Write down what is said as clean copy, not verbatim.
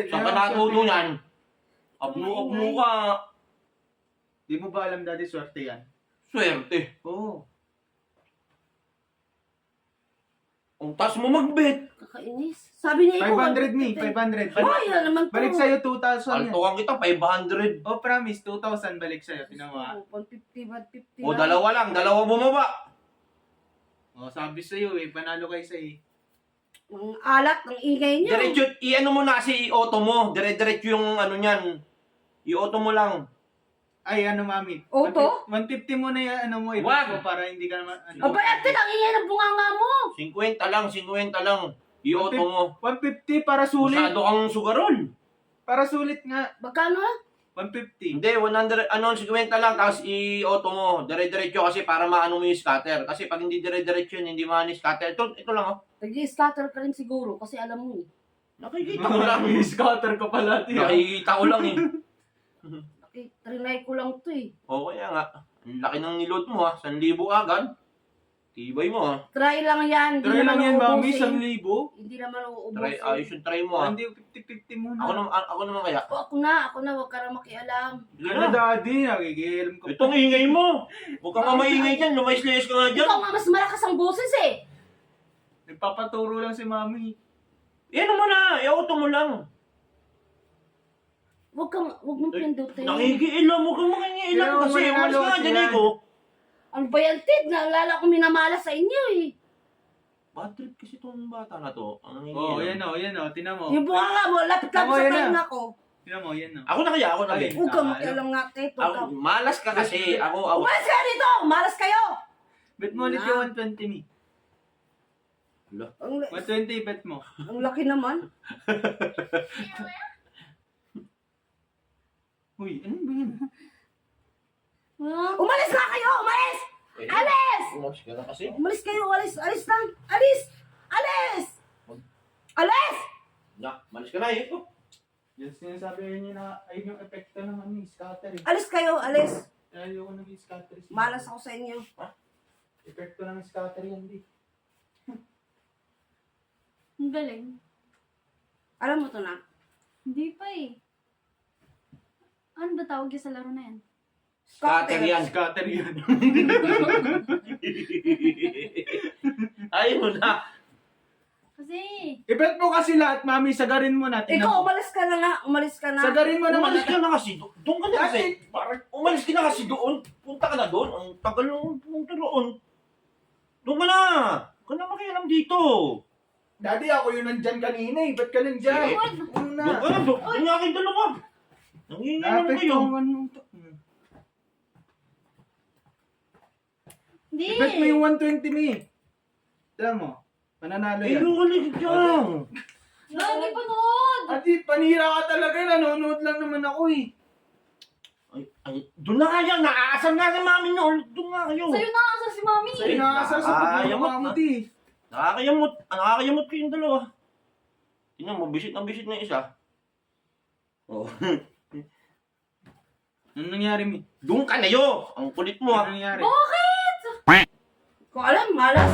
Saan ka natuto yan? Abnu ka. Di mo ba alam, Daddy, swerte yan? Swerte. Oo. Ang taas mo mag-bet. Kakainis. Sabi niya ikaw. 500 ni, 500. Ay, yan naman to. Balik sa'yo 2,000 yan. Altukan kita, 500. Oh, promise, 2,000 balik sa'yo. Tinawa. 150, 150 O, dalawa lang. Dalawa bumaba. Oh, sabi sa'yo eh, panalo kayo sa'yo. Ang alat, ang ingay niyo. Diretso, i-ano mo na kasi i-auto mo. Dire-diretso yung ano niyan. I-auto mo lang. Ay, ano, mami? Auto? 150 mo na yung ano mo, ibig Wag. ko para hindi ka naman, ano. Aba, ate, ang ingay ng bunganga mo. 50 lang, 50 lang. I-auto mo. 150 para sulit. Masyado kang sugarol. Para sulit nga. Magkano? 150. Hindi, 100, 50 lang, tapos i-auto mo. Dire-diretso kasi para maano mo yung scatter. Kasi pag hindi dire-diretso yun, hindi maano yung scatter. Ito lang, oh. Nag-i-scatter ka rin siguro kasi alam mo eh. Nakikita ko lang. Scatter ka pala, tiya. Nakikita ko lang eh. Trinay ko lang to eh. O kaya nga. Ang laki ng nilot mo ha. 1,000 agad. Tibay mo ha. Try lang yan. Hindi Try lang naman yan, mami, uubusin. 1,000. Hindi naman uubusin. Try, ayos yung try mo ha. Hindi, 50-50 muna. Ako naman kaya. O, ako na, huwag ka na makialam. Sige Ano, na. Daddy? Nakikialam ko. Itong ingay mo. Huwag kang maingay dyan. Lumayas-layas ka nga dyan. Ikaw nga mas malakas ang boses eh. Nagpapaturo lang si mami. Ano mo na. I-auto mo lang. Huwag mong pindutin. Nakikiilam. Huwag kang makikiilam. Pero Kasi mananalo umalis ka nga kasi dyan yan. Eko. Ano ba yan, Tid? Naalala ko minamala sa inyo eh. Bad trip kasi itong bata na to. Ang Oh, nangihilam. yan o, tinan mo. Yung bunganga mo, lapit-lapit Ako, sa yan tayo na. ko. Tinan mo, yan o. Ako na kaya. Ako na Ay. kaya. Huwag ka makialam nga, Tid. Huwag ka. Malas ka kasi. Ako. Umalis kayo dito! Malas kayo! Bet mo ulit yung 120 ni. Ang, 120 bet mo. ang laki naman. Uy, ano ba yan? Umalis na kayo! Umalis! Alis! Umalis ka na kasi. Umalis kayo! Alis! Alis lang! Alis! Alis! Alis! Na, malis ka na eh. Yan sinasabi niyo na ayun yung epekto ng ano, scatter eh. Alis kayo! Alis! Ayoko nag-scatter. Malas ako sa inyo. Epekto ng scatter yan, di. Ang galing. Alam mo to na? Hindi pa eh. Ano ba tawag yung sa laro na yan? Scatter yan. Scatter yan. Ayaw na. Kasi, I-bet mo kasi lahat, mami, sagarin mo natin. Ikaw, umalis ka na nga. Umalis ka na. Sagarin mo naman. Umalis ka na kasi. Doon ka na kasi. Umalis ka na kasi doon. Punta ka na doon. Ang tagal ng punta doon. Doon ka na. Huwag ka na makialam dito. Daddy, ako yun nandyan kanina eh. Ba't ka nandyan? Sige. Ano na? Doon ka na. Doon nga aking dalawa. Nangingi naman Dapat kayo. yung ano. hindi. I-bet mo yung 120 mi. Alam mo, mananalo Eh, yan. yung kaligid dyan. Lagi pa noon. Ati, panira ka talaga. Nanonood lang naman ako eh. Ay, doon na kaya. Naaasar nga si mami noon. Doon nga kayo. Sa'yo nakasal si Mami. Sa'yo nakasar sa Ayamot pagmamahal mo, na. di. Nakakayamot kayong dalawa. Tingnan mo, bisit na isa. Oh. Ano nangyari, mi? Doon ka na yo. Ang kulit mo Ano ha. nangyari? Bakit? Kung alam, malas.